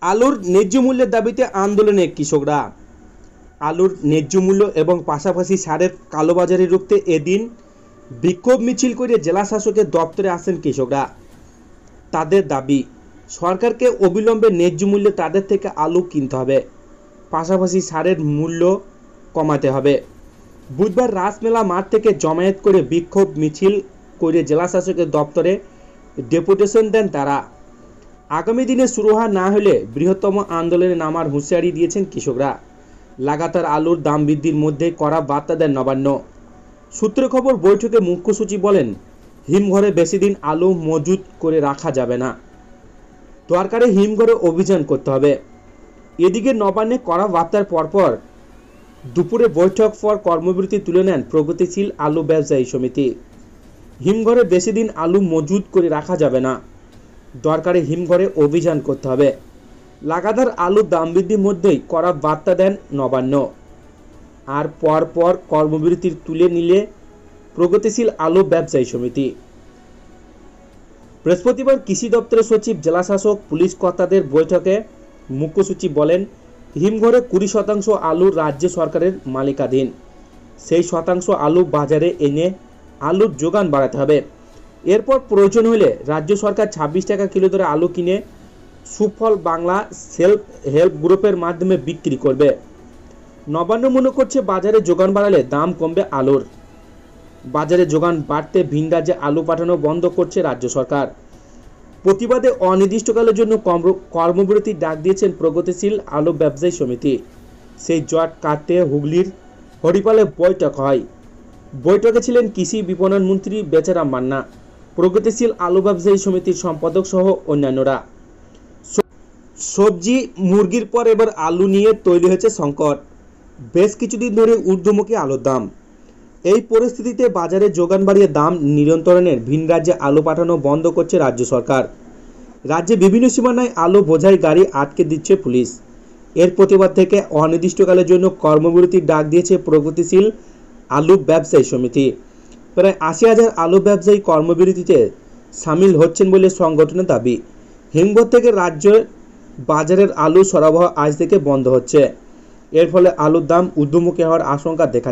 আলুর ন্যায্য মূল্যের দাবিতে আন্দোলনে কৃষকরা। আলুর ন্যায্য মূল্য এবং পাশাপাশি সারের কালোবাজারি রুখতে এদিন বিক্ষোভ মিছিল করে জেলা শাসকের দপ্তরে আসেন কৃষকরা। তাদের দাবি, সরকারকে অবিলম্বে ন্যায্য মূল্যে তাদের থেকে আলু কিনতে হবে, পাশাপাশি সারের মূল্য কমাতে হবে। বুধবার রাসমেলা মাঠ থেকে জমায়েত করে বিক্ষোভ মিছিল করে জেলা শাসকের দপ্তরে ডেপুটেশন দেন তারা। আগামী দিনে সুরাহা না হলে বৃহত্তম আন্দোলনে নামার হুঁশিয়ারি দিয়েছেন কৃষকরা। লাগাতার আলুর দাম বৃদ্ধির মধ্যে কড়া বার্তা দেন নবান্ন। সূত্রে খবর, বৈঠকে মুখ্য সচিব বলেন, হিমঘরে বেশি দিন আলু মজুত করে রাখা যাবে না, দরকারে হিমঘরে অভিযান করতে হবে। এদিকে নবান্নে কড়া বার্তার পরপর দুপুরে বৈঠক পর কর্মবিরতি তুলে নেন প্রগতিশীল আলু ব্যবসায়ী সমিতি। হিমঘরে বেশি দিন আলু মজুত করে রাখা যাবে না, দরকারে হিমঘরে অভিযান করতে হবে। লাগাতার আলুর দাম বৃদ্ধির মধ্যেই কড়া বার্তা দেন নবান্ন। আর পরপর কর্মবিরতি তুলে নিলে প্রগতিশীল আলু ব্যবসায়ী সমিতি। বৃহস্পতিবার কৃষি দপ্তরের সচিব, জেলা শাসক, পুলিশ কর্তাদের বৈঠকে মুখ্য সচিব বলেন, হিমঘরে 20% আলু রাজ্য সরকারের মালিকাধীন। সেই শতাংশ আলু বাজারে এনে আলুর যোগান বাড়াতে হবে। এরপর প্রয়োজন হলে রাজ্য সরকার 26 টাকা কিলো দরে আলু কিনে সুফল বাংলা সেলফ হেল্প গ্রুপের মাধ্যমে বিক্রি করবে। নবান্ন মনে করছে, বাজারে যোগান বাড়ালে দাম কমবে আলুর। বাজারে যোগান বাড়তে ভিন রাজ্যে আলু পাঠানো বন্ধ করছে রাজ্য সরকার। প্রতিবাদে অনির্দিষ্টকালের জন্য কর্মবিরতির ডাক দিয়েছেন প্রগতিশীল আলু ব্যবসায়ী সমিতি। সেই জট কাটতে হুগলির হরিপালে বৈঠক হয়। বৈঠকে ছিলেন কৃষি বিপণন মন্ত্রী বেচারাম মান্না, প্রগতিশীল আলু ব্যবসায়ী সমিতির সম্পাদক সহ অন্যান্যরা। সবজি মুরগির পর এবার আলু নিয়ে তৈরি হয়েছে সংকট। বেশ কিছুদিন ধরে ঊর্ধ্বমুখী আলুর দাম। এই পরিস্থিতিতে বাজারে যোগান বাড়িয়ে দাম নিয়ন্ত্রণের ভিন রাজ্যে আলু পাঠানো বন্ধ করছে রাজ্য সরকার। রাজ্যে বিভিন্ন সীমানায় আলু বোঝাই গাড়ি আটকে দিচ্ছে পুলিশ। এর প্রতিবাদ থেকে অনির্দিষ্টকালের জন্য কর্মবিরতির ডাক দিয়েছে প্রগতিশীল আলু ব্যবসায়ী সমিতি। প্রায় 80,000 আলু ব্যবসায়ী কর্মবিরতিতে সামিল হচ্ছেন বলে সংগঠনের দাবি। হিমঘর থেকে রাজ্যের বাজারের আলু সরবরাহ আজ থেকে বন্ধ হচ্ছে। এর ফলে আলুর দাম ঊর্ধ্বমুখী হওয়ার আশঙ্কা দেখা